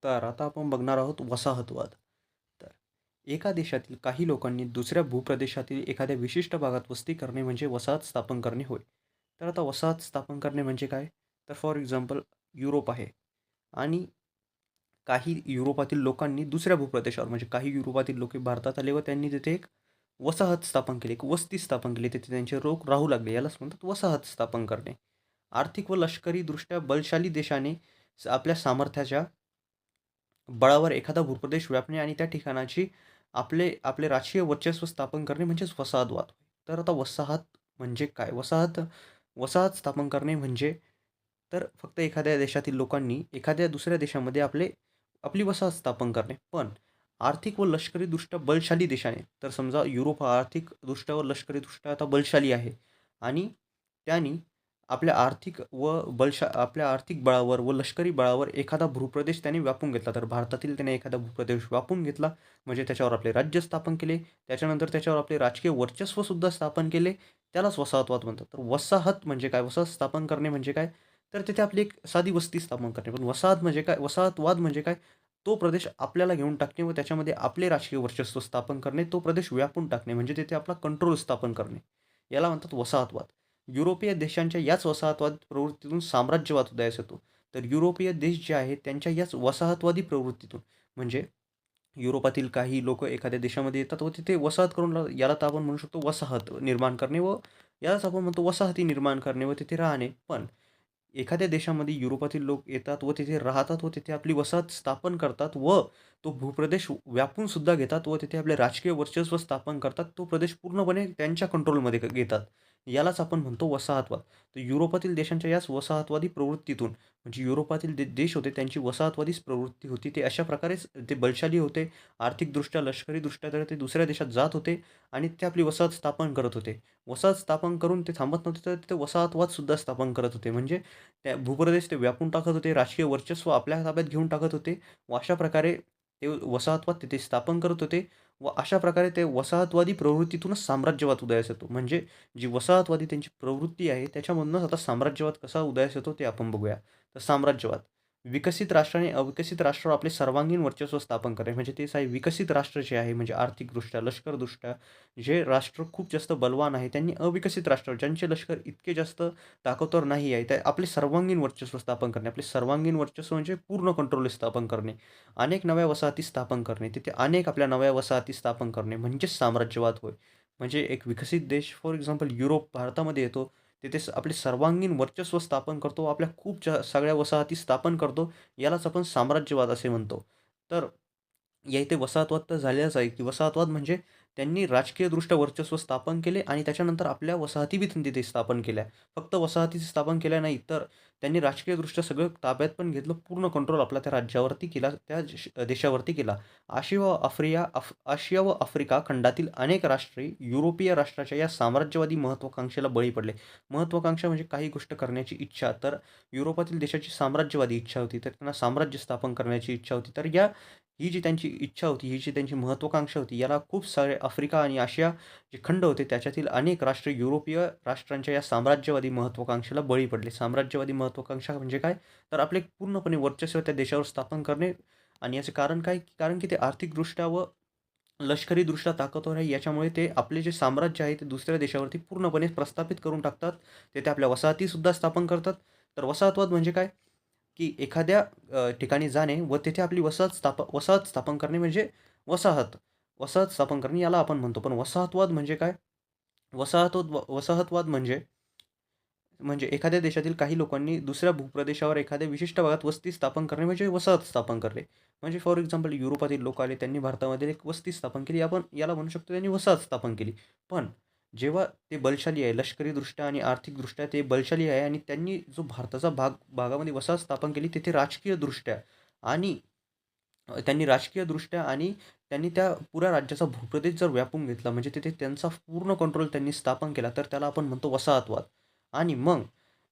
तर आता आपण बघणार आहोत वसाहतवाद. तर एका देशातील काही लोकांनी दुसऱ्या भूप्रदेशातील एखाद्या विशिष्ट भागात वस्ती करणे म्हणजे वसाहत स्थापन करणे होय. तर आता वसाहत स्थापन करणे म्हणजे काय? तर फॉर एक्झाम्पल युरोप आहे आणि काही युरोपातील लोकांनी दुसऱ्या भूप्रदेशावर म्हणजे काही युरोपातील लोक भारतात आले व त्यांनी तिथे एक वसाहत स्थापन केली, एक वस्ती स्थापन केली. तिथे त्यांचे लोक राहू लागले. यालाच म्हणतात वसाहत स्थापन करणे. आर्थिक व लष्करीदृष्ट्या बलशाली देशाने आपल्या सामर्थ्याच्या बळावर एखादा भूप्रदेश व्यापणे आणि त्या ठिकाणाची आपले आपले राजकीय वर्चस्व स्थापन करणे म्हणजेच वसाहतवाद. तर आता वसाहत म्हणजे काय? वसाहत वसाहत स्थापन करणे म्हणजे तर फक्त एखाद्या देशातील लोकांनी एखाद्या दुसऱ्या देशामध्ये आपली वसाहत स्थापन करणे. पण आर्थिक व लष्करीदृष्ट्या बलशाली देशाने, तर समजा युरोप हा आर्थिकदृष्ट्या व लष्करीदृष्ट्या आता बलशाली आहे आणि त्यानी आपल्या आर्थिक बळावर व लष्करी बळावर एखादा भूप्रदेश त्याने व्यापून घेतला. तर भारतातील त्याने एखादा भूप्रदेश व्यापून घेतला, म्हणजे त्याच्यावर आपले राज्य स्थापन केले. त्याच्यानंतर त्याच्यावर आपले राजकीय वर्चस्वसुद्धा स्थापन केले. त्यालाच वसाहतवाद म्हणतात. तर वसाहत म्हणजे काय? वसाहत स्थापन करणे म्हणजे काय? तर तिथे आपली एक साधी वस्ती स्थापन करणे. पण वसाहत म्हणजे काय? वसाहतवाद म्हणजे काय? तो प्रदेश आपल्याला घेऊन टाकणे व त्याच्यामध्ये आपले राजकीय वर्चस्व स्थापन करणे, तो प्रदेश व्यापून टाकणे, म्हणजे तिथे आपला कंट्रोल स्थापन करणे. याला म्हणतात वसाहतवाद. युरोपीय देशांच्या याच वसाहतवाद प्रवृत्तीतून साम्राज्यवाद उदयास येतो. तर युरोपीय देश जे आहेत त्यांच्या याच वसाहतवादी प्रवृत्तीतून म्हणजे युरोपातील काही लोकं एखाद्या देशामध्ये येतात व तिथे वसाहत करून याला तर आपण म्हणू शकतो वसाहत निर्माण करणे व यालाच आपण म्हणतो वसाहती निर्माण करणे व तिथे राहणे. पण एखाद्या देशामध्ये युरोपातील लोक येतात व तिथे राहतात व तिथे आपली वसाहत स्थापन करतात व तो भूप्रदेश व्यापून सुद्धा घेतात व तिथे आपले राजकीय वर्चस्व स्थापन करतात. तो प्रदेश पूर्णपणे त्यांच्या कंट्रोलमध्ये घेतात. यालाच आपण म्हणतो वसाहतवाद. तर युरोपातील देशांच्या याच वसाहतवादी प्रवृत्तीतून म्हणजे युरोपातील देश होते त्यांची वसाहतवादीच प्रवृत्ती होती. ते अशा प्रकारेच ते बलशाली होते. आर्थिकदृष्ट्या, लष्करीदृष्ट्या तर ते दुसऱ्या देशात जात होते आणि ते आपली वसाहत स्थापन करत होते. वसाहत स्थापन करून ते थांबत नव्हते, तर ते वसाहतवादसुद्धा स्थापन करत होते. म्हणजे त्या भूप्रदेश ते व्यापून टाकत होते, राजकीय वर्चस्व आपल्या ताब्यात घेऊन टाकत होते व अशा प्रकारे ते वसाहतवाद तिथे स्थापन करत होते व अशा प्रकारे ते वसाहतवादी प्रवृत्तीतूनच साम्राज्यवाद उदयास येतो. म्हणजे जी वसाहतवादी त्यांची प्रवृत्ती आहे, त्याच्यामधूनच आता साम्राज्यवाद कसा उदयास येतो ते आपण बघूया. तर साम्राज्यवाद, विकसित राष्ट्र आणि अविकसित राष्ट्रावर आपले सर्वांगीण वर्चस्व स्थापन करणे. म्हणजे तेच आहे विकसित राष्ट्र जे आहे म्हणजे आर्थिकदृष्ट्या, लष्करदृष्ट्या जे राष्ट्र खूप जास्त बलवान आहे, त्यांनी अविकसित राष्ट्र ज्यांचे लष्कर इतके जास्त ताकदवर नाही आहे, ते आपले सर्वांगीण वर्चस्व स्थापन करणे. आपले सर्वांगीण वर्चस्व म्हणजे पूर्ण कंट्रोल स्थापन करणे. अनेक नव्या वसाहती स्थापन करणे. तिथे अनेक आपल्या नव्या वसाहती स्थापन करणे म्हणजेच साम्राज्यवाद होय. म्हणजे एक विकसित देश फॉर एक्झाम्पल युरोप भारतामध्ये येतो. तिथे आपले सर्वांगीण वर्चस्व स्थापन करतो. आपल्या खूप सगळ्या वसाहती स्थापन करतो. यालाच आपण साम्राज्यवाद असे म्हणतो. तर या इथे वसाहतवाद तर झालेलाच आहे, की वसाहतवाद म्हणजे त्यांनी राजकीयदृष्ट्या वर्चस्व स्थापन केले आणि त्याच्यानंतर आपल्या वसाहती बी त्यांनी तिथे स्थापन केल्या. फक्त वसाहती स्थापन केल्या नाही, तर त्यांनी राजकीयदृष्ट्या सगळं ताब्यात पण घेतलं. पूर्ण कंट्रोल आपला त्या राज्यावरती केला, त्या देशावरती केला. आशिया व आफ्रिका खंडातील अनेक राष्ट्रे युरोपीय राष्ट्राच्या या साम्राज्यवादी महत्त्वाकांक्षेला बळी पडले. महत्त्वाकांक्षा म्हणजे काही गोष्ट करण्याची इच्छा. तर युरोपातील देशाची साम्राज्यवादी इच्छा होती, तर त्यांना साम्राज्य स्थापन करण्याची इच्छा होती. तर ही जी त्यांची इच्छा होती, ही जी त्यांची महत्त्वाकांक्षा होती, याला खूप सारे आफ्रिका आणि आशिया जे खंड होते, त्याच्यातील अनेक राष्ट्र युरोपीय राष्ट्रांच्या या साम्राज्यवादी महत्त्वाकांक्षेला बळी पडले. साम्राज्यवादी महत्त्वाकांक्षा म्हणजे काय? तर आपले पूर्णपणे वर्चस्व त्या देशावर स्थापन करणे आणि याचे कारण काय? कारण की ते आर्थिकदृष्ट्या व लष्करीदृष्ट्या ताकदवर आहे. याच्यामुळे ते आपले जे साम्राज्य आहे, ते दुसऱ्या देशावरती पूर्णपणे प्रस्थापित करून टाकतात. तेथे आपल्या वसाहतीसुद्धा स्थापन करतात. तर वसाहतवाद म्हणजे काय? की एखाद्या ठिकाणी जाणे व तेथे आपली वसाहत स्थापन करणे म्हणजे वसाहत. वसाहत स्थापन करणे याला आपण म्हणतो. पण वसाहतवाद म्हणजे काय? वसाहतवाद म्हणजे म्हणजे एखाद्या देशातील काही लोकांनी दुसऱ्या भूप्रदेशावर एखाद्या विशिष्ट भागात वस्ती स्थापन करणे म्हणजे वसाहत स्थापन करणे. म्हणजे फॉर एक्झाम्पल युरोपातील लोक आले, त्यांनी भारतामध्ये एक वस्ती स्थापन केली. आपण याला म्हणू शकतो त्यांनी वसाहत स्थापन केली. पण जेव्हा ते बलशाली आहे, लष्करीदृष्ट्या आणि आर्थिकदृष्ट्या ते बलशाली आहे आणि त्यांनी जो भारताचा भागामध्ये वसाहत स्थापन केली, तिथे राजकीयदृष्ट्या आणि त्यांनी त्या पुऱ्या राज्याचा भूप्रदेश जर व्यापून घेतला, म्हणजे तिथे त्यांचा पूर्ण कंट्रोल त्यांनी स्थापन केला, तर त्याला आपण म्हणतो वसाहतवाद. आणि मग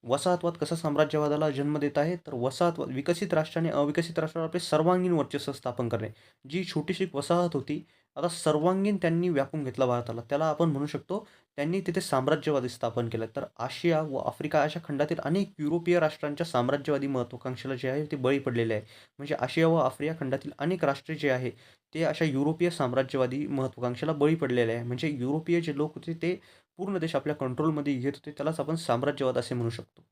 वसाहतवाद कसा साम्राज्यवादाला जन्म देत आहे, तर वसाहतवाद विकसित राष्ट्र आणि अविकसित राष्ट्रावर आपले सर्वांगीण वर्चस्व स्थापन करणे. जी छोटीशी वसाहत होती, आता सर्वांगीण त्यांनी व्यापून घेतला भारताला. त्याला आपण म्हणू शकतो त्यांनी तिथे साम्राज्यवादी स्थापन केलं. तर आशिया व आफ्रिका अशा खंडातील अनेक युरोपीय राष्ट्रांच्या साम्राज्यवादी महत्त्वाकांक्षेला जे आहे ते बळी पडलेले आहे. म्हणजे आशिया व आफ्रिका खंडातील अनेक राष्ट्रे जे आहे ते अशा युरोपीय साम्राज्यवादी महत्त्वाकांक्षेला बळी पडलेले आहे. म्हणजे युरोपीय जे लोक होते ते पूर्ण देश आपल्या कंट्रोलमध्ये घेत होते. त्यालाच आपण साम्राज्यवाद असे म्हणू शकतो.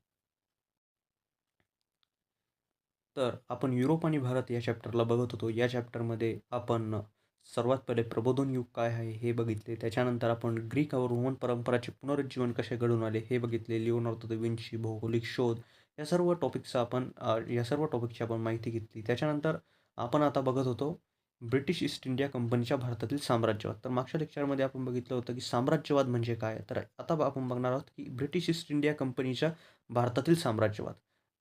तर आपण युरोप आणि भारत या चॅप्टरला बघत होतो. या चॅप्टरमध्ये आपण सर्वात पहिले प्रबोधन युग काय आहे हे बघितले. त्याच्यानंतर आपण ग्रीक व रोमन परंपराचे पुनरुज्जीवन कसे घडून आले हे बघितले. लिओनार्दो दा विंची, भौगोलिक शोध या सर्व टॉपिकची आपण माहिती घेतली. त्याच्यानंतर आपण आता बघत होतो ब्रिटिश ईस्ट इंडिया कंपनीच्या भारतातील साम्राज्यवाद. तर मागच्या लेक्चरमध्ये आपण बघितलं होतं की साम्राज्यवाद म्हणजे काय? तर आता आपण बघणार आहोत की ब्रिटिश ईस्ट इंडिया कंपनीच्या भारतातील साम्राज्यवाद.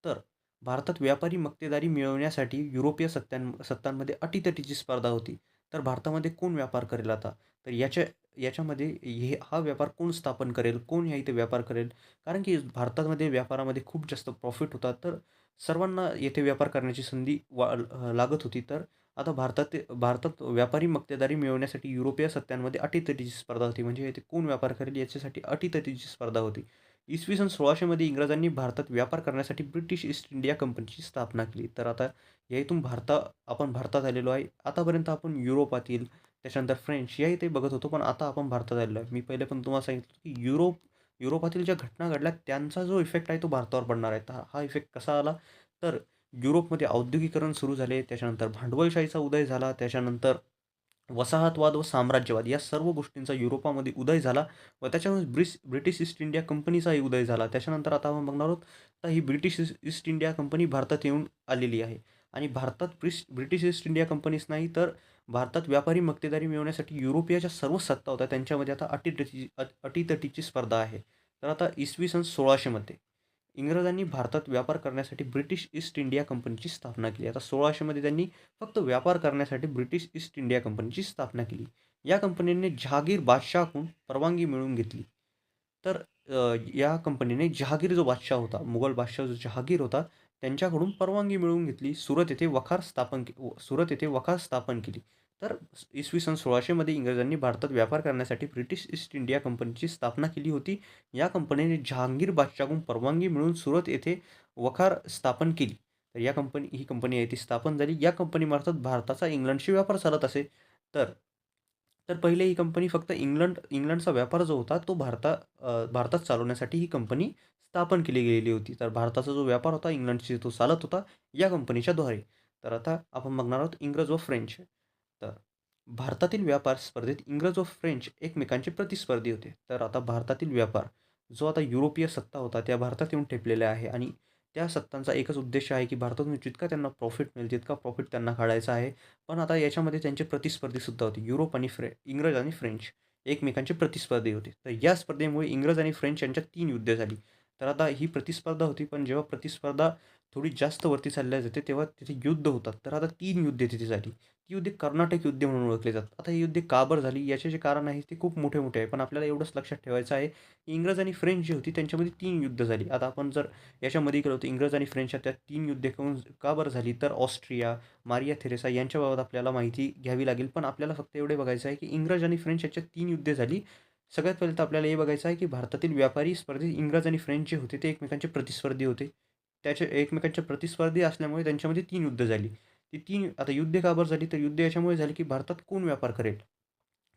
तर भारतात व्यापारी मक्तेदारी मिळवण्यासाठी युरोपीय सत्तांमध्ये अटीतटीची स्पर्धा होती. तर भारतामध्ये कोण व्यापार करेल आता? तर याच्यामध्ये हा व्यापार कोण स्थापन करेल? कोण ह्या इथे व्यापार करेल? कारण की भारतामध्ये व्यापारामध्ये खूप जास्त प्रॉफिट होता. तर सर्वांना येथे व्यापार करण्याची संधी लागत होती. तर आता भारतात व्यापारी मक्तेदारी मिळवण्यासाठी युरोपीय सत्तांमध्ये अटीतटीची स्पर्धा होती. म्हणजे येथे कोण व्यापार करेल याच्यासाठी अटीतटीची स्पर्धा होती. इसवी सन 1600 मध्ये इंग्रजांनी भारतात व्यापार करण्यासाठी ब्रिटिश ईस्ट इंडिया कंपनीची स्थापना केली. तर आता या इथून आपण भारतात आलेलो आहे. आतापर्यंत आपण युरोपातील, त्याच्यानंतर फ्रेंच या इथे बघत होतो, पण आता आपण भारतात आलेलो आहे. मी पहिले पण तुम्हाला सांगितलं की युरोपातील ज्या घटना घडल्या त्यांचा जो इफेक्ट आहे तो भारतावर पडणार आहे. तर हा इफेक्ट कसा आला? तर युरोपमध्ये औद्योगिकरण सुरू झाले, त्याच्यानंतर भांडवलशाहीचा उदय झाला, त्याच्यानंतर वसाहतवाद व साम्राज्यवाद या सर्व गोष्टींचा युरोपामध्ये उदय झाला व त्याच्यामुळे ब्रिटिश ईस्ट इंडिया कंपनीचाही उदय झाला. त्याच्यानंतर आता आपण बघणार आहोत, तर ही ब्रिटिश ईस्ट इंडिया कंपनी भारतात येऊन आलेली आहे आणि भारतात ब्रिटिश ईस्ट इंडिया कंपनीच नाही, तर भारतात व्यापारी मक्तेदारी मिळवण्यासाठी युरोपियाच्या सर्व सत्ता होत्या त्यांच्यामध्ये आता अटीतटीची स्पर्धा आहे. तर आता इसवी सन 1600 मध्ये इंग्रजांनी भारतात व्यापार करण्यासाठी ब्रिटिश ईस्ट इंडिया कंपनीची स्थापना केली. आता 1600 मध्ये त्यांनी फक्त व्यापार करण्यासाठी ब्रिटिश ईस्ट इंडिया कंपनीची स्थापना केली. या कंपनीने जहागीर बादशाहकडून परवानगी मिळवून घेतली. तर या कंपनीने जहागीर जो बादशाह होता, मुघल बादशाह जो जहागीर होता, त्यांच्याकडून परवानगी मिळवून घेतली. सुरत येथे वखार स्थापन केली. तर इसवी सन 1600 मध्ये इंग्रजांनी भारतात व्यापार करण्यासाठी ब्रिटिश ईस्ट इंडिया कंपनीची स्थापना केली होती. या कंपनीने जहांगीर बादशाहकडून परवानगी मिळवून सुरत येथे वखार स्थापन केली. तर ही कंपनी आहे ती स्थापन झाली. या कंपनीमार्फत भारताचा इंग्लंडशी व्यापार चालत असे. तर तर पहिले ही कंपनी फक्त इंग्लंडचा व्यापार जो होता तो भारतात चालवण्यासाठी ही कंपनी स्थापन केली गेलेली होती. तर भारताचा जो व्यापार होता इंग्लंडशी तो चालत होता या कंपनीच्या द्वारे. तर आता आपण बघणार आहोत इंग्रज व फ्रेंच. तर भारतातील व्यापार स्पर्धेत इंग्रज व फ्रेंच एकमेकांचे प्रतिस्पर्धी होते. तर आता भारतातील व्यापार जो आता युरोपीय सत्ता होता त्या भारतात येऊन ठेपलेल्या आहे आणि त्या सत्तांचा एकच उद्देश आहे की भारतातून जितका त्यांना प्रॉफिट मिळेल तितका प्रॉफिट त्यांना काढायचा आहे. पण आता याच्यामध्ये त्यांचे प्रतिस्पर्धी सुद्धा होते. इंग्रज आणि फ्रेंच एकमेकांचे प्रतिस्पर्धी होते. तर या स्पर्धेमुळे इंग्रज आणि फ्रेंच यांच्यात 3 युद्ध झाली. तर आता ही प्रतिस्पर्धा होती, पण जेव्हा प्रतिस्पर्धा थोडी जास्त वरती चालल्या जाते, तेव्हा तिथे युद्ध होतात. तर आता 3 युद्धे तिथे झाली. ती युद्धे कर्नाटक युद्धे म्हणून ओळखली जातात. आता ही युद्धे का बरं झाली? याचे जे कारण आहे ते खूप मोठे-मोठे आहे. पण आपल्याला एवढंच लक्षात ठेवायचं आहे, की इंग्रज आणि फ्रेंच जी होती त्यांच्यामध्ये 3 युद्ध झाली. आता आपण जर याच्यामध्ये केलं होतं इंग्रज आणि फ्रेंचच्या त्या 3 युद्धे का बरं झाली? तर ऑस्ट्रिया, मारिया थेरेसा यांच्याबाबत आपल्याला माहिती घ्यावी लागेल. पण आपल्याला फक्त एवढे बघायचं आहे, की इंग्रज आणि फ्रेंच याच्यात 3 युद्धे झाली. सगळ्यात पहिले तर आपल्याला हे बघायचं आहे, की भारतातील व्यापारी स्पर्धेत इंग्रज आणि फ्रेंच जे होते ते एकमेकांचे प्रतिस्पर्धी होते. एकमेकांचे प्रतिस्पर्धी असल्यामुळे त्यांच्यामध्ये 3 युद्ध झाली. ती 3 आता युद्धे का बरं झाली? तर युद्ध याच्यामुळे झाली, की भारतात कोण व्यापार करेल?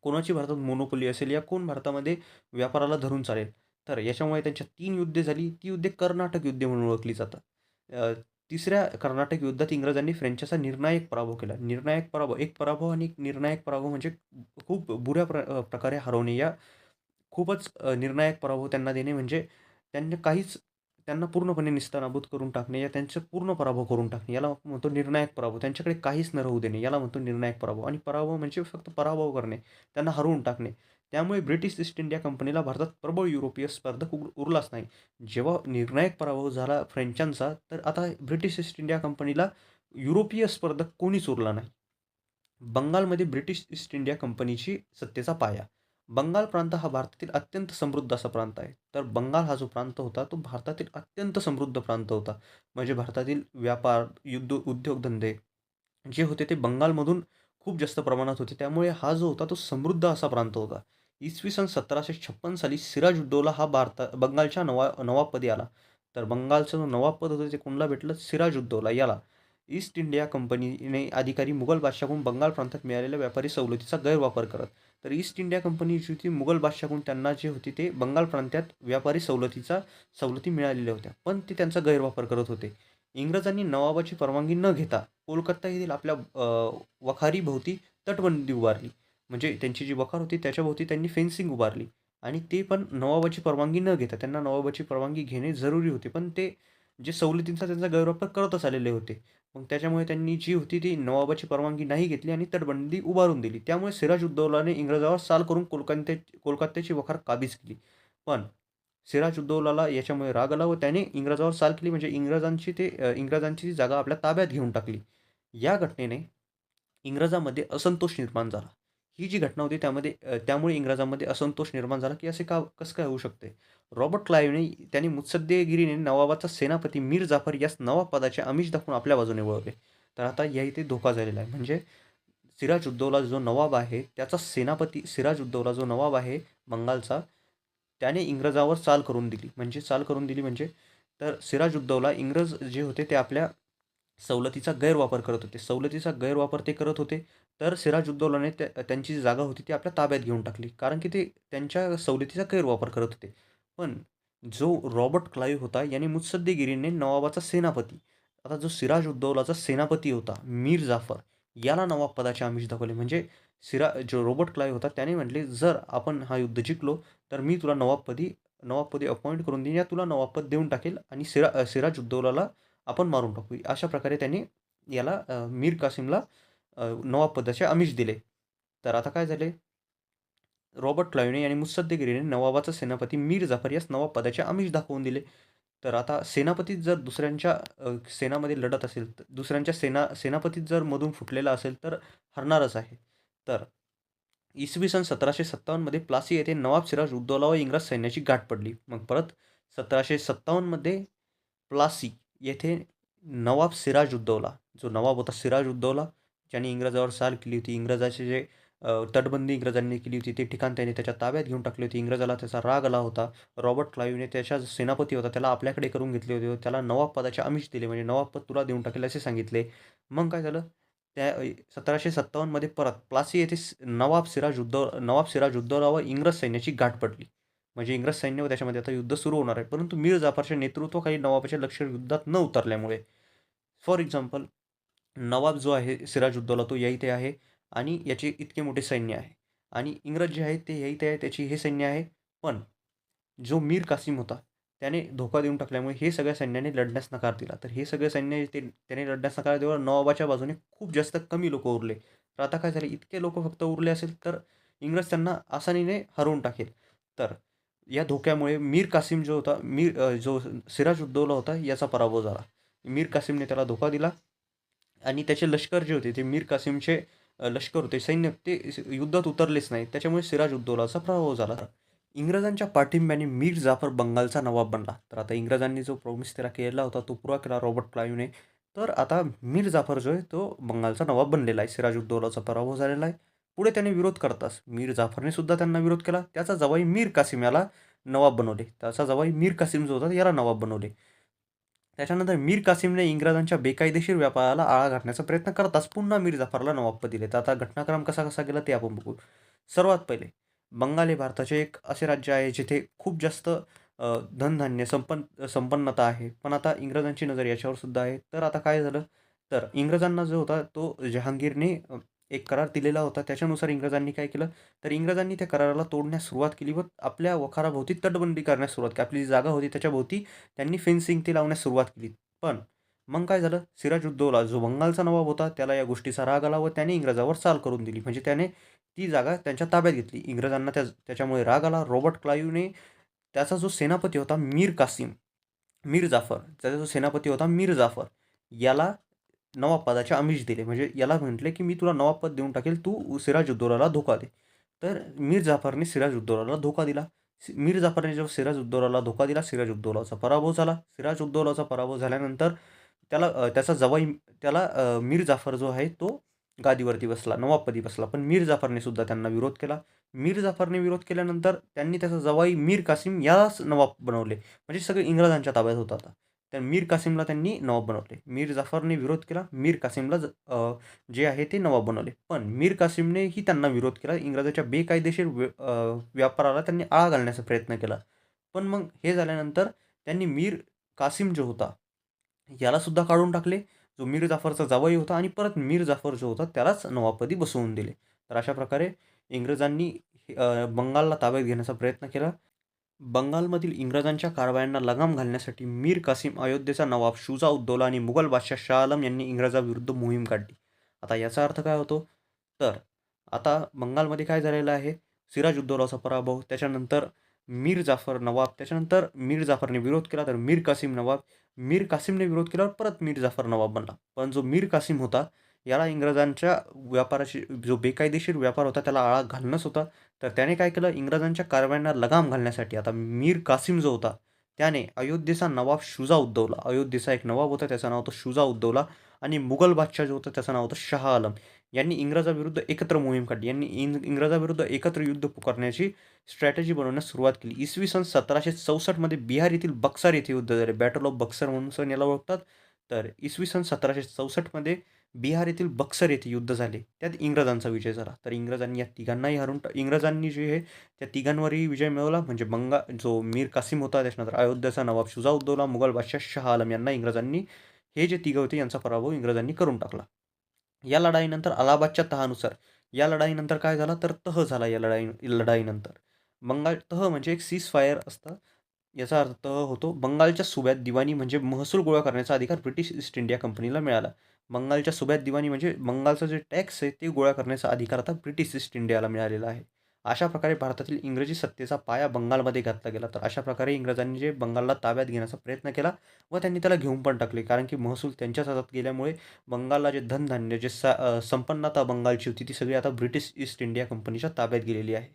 कोणाची भारतात मोनोपोली असेल या कोण भारतामध्ये व्यापाराला धरून चालेल? तर याच्यामुळे त्यांच्यात 3 युद्धे झाली. ती युद्धे कर्नाटक युद्धे म्हणून ओळखली जातात. अ, तिसऱ्या कर्नाटक युद्धात इंग्रजांनी फ्रेंचाचा निर्णायक पराभव केला. एक पराभव आणि एक निर्णायक पराभव म्हणजे खूप प्रकारे हरवणे या खूपच निर्णायक पराभव त्यांना देणे म्हणजे त्यांनी काहीच त्यांना पूर्णपणे निस्तानाबूत करून टाकणे या त्यांचा पूर्ण पराभव करून टाकणे याला म्हणतो निर्णायक पराभव. त्यांच्याकडे काहीच न राहू देणे याला म्हणतो निर्णायक पराभव आणि पराभव म्हणजे फक्त पराभव करणे, त्यांना हरवून टाकणे. त्यामुळे ब्रिटिश ईस्ट इंडिया कंपनीला भारतात प्रबळ युरोपीय स्पर्धक उरलाच नाही. जेव्हा निर्णायक पराभव झाला फ्रेंचांचा, तर आता ब्रिटिश ईस्ट इंडिया कंपनीला युरोपीय स्पर्धक कोणीच उरला नाही. बंगालमध्ये ब्रिटिश ईस्ट इंडिया कंपनीची सत्तेचा पाया. बंगाल प्रांत हा भारतातील अत्यंत समृद्ध असा प्रांत आहे. तर बंगाल हा जो प्रांत होता, तो भारतातील अत्यंत समृद्ध प्रांत होता. म्हणजे भारतातील व्यापार, उद्योगधंदे जे होते ते बंगालमधून खूप जास्त प्रमाणात होते. त्यामुळे हा जो होता तो समृद्ध असा प्रांत होता. इसवी सन 1756 साली सिराजुद्दौला हा बंगालच्या नवाबपदी आला. तर बंगालचं जो नवाबपद होतं ते कोणाला भेटलं? सिराजुद्दौला याला. ईस्ट इंडिया कंपनीने अधिकारी मुघल बादशाहकडून बंगाल प्रांतात मिळालेल्या व्यापारी सवलतीचा गैरवापर करत. तर ईस्ट इंडिया कंपनी जी होती मुघल बादशाहकडून त्यांना जे होती ते बंगाल प्रांतात व्यापारी सवलती मिळालेल्या होत्या. पण ते त्यांचा गैरवापर करत होते. इंग्रजांनी नवाबाची परवानगी न घेता कोलकाता येथील आपल्या वखारीभोवती तटबंदी उभारली. म्हणजे त्यांची जी वखार होती त्याच्याभोवती त्यांनी फेन्सिंग उभारली आणि ते पण नवाबाची परवानगी न घेता. त्यांना नवाबाची परवानगी घेणे जरुरी होते. पण ते जे सवलतींचा त्यांचा गैरवापर करतच आलेले होते. मग त्याच्यामुळे त्यांनी जी होती ती नवाबाची परवानगी नाही घेतली आणि तटबंदी उभारून दिली. त्यामुळे सिराजुद्दौलाने इंग्रजावर चाल करून कोलकात्याची वखार काबीज केली. पण सिराजुद्दौलाला याच्यामुळे राग आला व त्याने इंग्रजावर चाल केली म्हणजे इंग्रजांची ती जागा आपल्या ताब्यात घेऊन टाकली. या घटनेने इंग्रजांमध्ये असंतोष निर्माण झाला. ही जी घटना होती त्यामुळे इंग्रजांमध्ये असंतोष निर्माण झाला, की असे कसं काय होऊ शकते? रॉबर्ट क्लाईव्हने त्याने मुत्सद्देगिरीने नवाबाचा सेनापती मीर जाफर यास नवाब पदाचे आमिष दाखवून आपल्या बाजूने वळवले. तर आता या इथे धोका झालेला आहे. म्हणजे सिराजुद्दौला जो नवाब आहे बंगालचा, त्याने इंग्रजावर चाल करून दिली. म्हणजे चाल करून दिली म्हणजे तर सिराजुद्दौला इंग्रज जे होते ते आपल्या सवलतीचा गैरवापर करत होते. सवलतीचा गैरवापर ते करत होते. तर सिराजुद्दौलाने त्यांची जी जागा होती ती आपल्या ताब्यात घेऊन टाकली. कारण की ते त्यांच्या सवलतीचा गैरवापर करत होते. पण जो रॉबर्ट क्लाईव्ह होता याने मुत्सद्देगिरीने नवाबाचा सेनापती, आता जो सिराजुद्दौलाचा सेनापती होता मीर जाफर, याला नवाब पदाचे आमिष दाखवले. म्हणजे जो रॉबर्ट क्लाईव्ह होता त्याने म्हटले, "जर आपण हा युद्ध जिंकलो तर मी तुला नवाबपदी अपॉइंट करून देईन या तुला नवाबपद देऊन टाकेल आणि सिराजुद्दौलाला आपण मारून टाकू." अशा प्रकारे त्यांनी मीर कासिमला नवाब पदाचे आमिष दिले. तर आता काय झाले? रॉबर्ट क्लाईव्हने आणि मुत्सद्देगिरीने नवाबाचा सेनापती मीर जाफर यास नवाब पदाचे आमिष दाखवून दिले. तर आता सेनापतीच जर दुसऱ्यांच्या सेनामध्ये लढत असेल, तर दुसऱ्यांच्या सेनापतीच जर मधून फुटलेला असेल, तर हरणारच आहे. तर इसवी सन 1757 प्लासी येथे नवाब सिराज उद्दौला व इंग्रज सैन्याची गाठ पडली. मग परत 1757 प्लासी येथे नवाब सिराजुद्दौला, जो नवाब होता सिराजुद्दौला, ज्याने इंग्रजावर चाल केली होती. इंग्रजाचे जे तटबंदी इंग्रजांनी केली होती, ते ठिकाण त्याने त्याच्या ताब्यात घेऊन टाकले होते. इंग्रजाला त्याचा राग आला होता. रॉबर्ट क्लाईव्हने त्याच्या जो सेनापती होता, त्याला आपल्याकडे करून घेतले होते. त्याला नवाब पदाचे आमिष दिले, म्हणजे नवाबपद तुला देऊन टाकेल असे सांगितले. मग काय झालं? 1757 परत प्लासी येथे नवाब सिराजुद्दौला व इंग्रज सैन्याची गाठ पडली. म्हणजे इंग्रज सैन्य व त्याच्यामध्ये आता युद्ध सुरू होणार आहे. परंतु मीर जाफरच्या नेतृत्वाखाली नवाबाचे लष्कर युद्धात न उतरल्यामुळे, फॉर एक्झाम्पल, नवाब जो आहे सिराजुद्दौला तो या इथे आहे आणि याचे इतके मोठे सैन्य आहे आणि इंग्रज जे आहेत ते या इथे आहे, त्याची हे सैन्य आहे. पण जो मीर कासिम होता त्याने धोका देऊन टाकल्यामुळे हे सगळ्या सैन्याने लढण्यास नकार दिला. तर हे सगळे सैन्य त्याने लढण्यास नकार दिल्यावर नवाबाच्या बाजूने खूप जास्त कमी लोक उरले. तर आता काय झाले? इतके लोक फक्त उरले असेल तर इंग्रज त्यांना आसानीने हरवून टाकेल. तर या धोक्यामुळे मीर कासिम जो होता, जो सिराजुद्दौला होता याचा पराभव झाला. मीर कासिमने त्याला धोका दिला आणि त्याचे लष्कर जे होते ते मीर कासिमचे लष्कर होते, सैन्य ते युद्धात उतरलेच नाही. त्याच्यामुळे सिराजुद्दौलाचा पराभव झाला. इंग्रजांच्या पाठिंब्याने मीर जाफर बंगालचा नवाब बनला. तर आता इंग्रजांनी जो प्रॉमिस त्याला केला होता तो पुरा केला रॉबर्ट क्लाईव्हने. तर आता मीर जाफर जो आहे तो बंगालचा नवाब बनलेला आहे. सिराजुद्दौलाचा पराभव झालेला आहे. पुढे त्याने विरोध करताच मीर जाफरने सुद्धा त्यांना विरोध केला. त्याचा जावई मीर कासिम याला नवाब बनवले. त्याचा जावई मीर कासिम जो होता याला नवाब बनवले. त्याच्यानंतर मीर कासिमने इंग्रजांच्या बेकायदेशीर व्यापाराला आळा घालण्याचा प्रयत्न करताच पुन्हा मीर जाफरला नवाबपद दिले. तर आता घटनाक्रम कसा कसा गेला ते आपण बघू. सर्वात पहिले बंगाल हे भारताचे एक असे राज्य आहे जिथे खूप जास्त धनधान्य संपन्नता आहे. पण आता इंग्रजांची नजर याच्यावर सुद्धा आहे. तर आता काय झालं? तर इंग्रजांना जो होता तो जहांगीरने एक करार दिलेला होता. त्याच्यानुसार इंग्रजांनी काय केलं? तर इंग्रजांनी त्या कराराला तोडण्यास सुरुवात केली व आपल्या वखाराभोवती तटबंदी करण्यास सुरुवात केली. आपली जी जागा होती त्याच्याभोवती त्यांनी फेन्सिंग ते लावण्यास सुरुवात केली. पण मग काय झालं? सिराजुद्दौला जो बंगालचा नवाब होता त्याला या गोष्टीचा राग आला व त्याने इंग्रजावर चाल करून दिली. म्हणजे त्याने ती जागा त्यांच्या ताब्यात घेतली. इंग्रजांना त्याच्यामुळे राग आला. रॉबर्ट क्लाईव्हने त्याचा जो सेनापती होता मीर जाफर, त्याचा जो सेनापती होता मीर जाफर याला नवाब पदाचे आमिष दिले. म्हणजे याला म्हटले, की "मी तुला नवाबपद देऊन टाकेल, तू सिराजुद्दौलाला धोका दे." तर मीर जाफरने सिराजुद्दौलाला धोका दिला. मीर जाफरने जेव्हा सिराजुद्दौलाला धोका दिला, सिराजुद्दौलाचा पराभव झाला. सिराजुद्दौलाचा पराभव झाल्यानंतर त्याला त्याचा जवाई मीर जाफर जो आहे तो गादीवरती बसला, नवाबपदी बसला. पण मीर जाफरने सुद्धा त्यांना विरोध केला. मीर जाफरने विरोध केल्यानंतर त्यांनी त्याचा जावई मीर कासिम यालाच नवाब बनवले. म्हणजे सगळे इंग्रजांच्या ताब्यात होतं आता. तर मीर कासिमला त्यांनी नवाब बनवले. मीर जाफरने विरोध केला. मीर कासिमला जे आहे ते नवाब बनवले. पण मीर कासिमनेही त्यांना विरोध केला. इंग्रजाच्या बेकायदेशीर व्यापाराला त्यांनी आळा घालण्याचा प्रयत्न केला. पण मग हे झाल्यानंतर त्यांनी मीर कासिम जो होता, याला सुद्धा काढून टाकले. जो मीर जाफरचा जावई होता आणि परत मीर जाफर जो होता त्यालाच नवाबपदी बसवून दिले. तर अशा प्रकारे इंग्रजांनी बंगालला ताब्यात घेण्याचा प्रयत्न केला. बंगालमधील इंग्रजांच्या कारवायांना लगाम घालण्यासाठी मीर कासिम, अयोध्येचा नवाब शुजा उद्दौला आणि मुघल बादशाह शाह आलम यांनी इंग्रजाविरुद्ध मोहीम काढली. आता याचा अर्थ काय होतो? तर आता बंगालमध्ये काय झालेलं आहे? सिराज उद्दौलाचा पराभव, त्याच्यानंतर मीर जाफर नवाब, त्याच्यानंतर मीर जाफरने विरोध केला तर मीर कासिम नवाब, मीर कासिमने विरोध केल्यावर परत मीर जाफर नवाब बनला. पण जो मीर कासिम होता, याला इंग्रजांच्या व्यापाराची जो बेकायदेशीर व्यापार होता त्याला आळा घालणंच होता. तर त्याने काय केलं, इंग्रजांच्या कारवायांना लगाम घालण्यासाठी आता मीर कासिम जो होता, त्याने अयोध्येचा नवाब शुजा उद्दौला, अयोध्येचा एक नवाब होता त्याचं नाव होतं शुजा उद्दौला, आणि मुघल बादशाह जो होता त्याचं नाव होतं शाह आलम, यांनी इंग्रजाविरुद्ध एकत्र मोहीम काढली. यांनी इंग्रजाविरुद्ध एकत्र युद्ध पुकारण्याची स्ट्रॅटेजी बनवण्यास सुरुवात केली. इसवी सन 1764 बिहार येथील बक्सर येथे युद्ध झाले. बॅटल ऑफ बक्सर म्हणून सण याला ओळखतात. तर इसवी सन 1764 बिहार येथील बक्सर येथे युद्ध झाले. त्यात इंग्रजांचा विजय झाला. तर इंग्रजांनी या तिघांनाही इंग्रजांनी जे आहे त्या तिघांवरही विजय मिळवला. म्हणजे जो मीर कासिम होता, त्याच्यानंतर अयोध्याचा नवाब शुजा मुघल बादशाह शाह आलम यांना इंग्रजांनी, हे जे तिघं होते यांचा पराभव इंग्रजांनी करून टाकला. या लढाईनंतर अलाहाबादच्या तहानुसार, या लढाईनंतर काय झाला तर तह झाला या लढाईनंतर. तह म्हणजे एक सीज फायर असतं. याचा अर्थ तह होतो बंगालच्या सुब्यात दिवाणी, म्हणजे महसूल गोळा करण्याचा अधिकार ब्रिटिश ईस्ट इंडिया कंपनीला मिळाला. बंगालच्या सुब्यात दिवाणी म्हणजे बंगालचा जे टॅक्स आहे ते गोळा करण्याचा अधिकार आता ब्रिटिश ईस्ट इंडियाला मिळालेला आहे. अशा प्रकारे भारतातील इंग्रजी सत्तेचा पाया बंगालमध्ये घातला गेला. तर अशा प्रकारे इंग्रजांनी जे बंगालला ताब्यात घेण्याचा प्रयत्न केला व त्यांनी त्याला घेऊन पण टाकले. कारण की महसूल त्यांच्याच हातात गेल्यामुळे बंगालला जे धनधान्य, जे संपन्नता बंगालची होती ती सगळी आता ब्रिटिश ईस्ट इंडिया कंपनीच्या ताब्यात गेलेली आहे.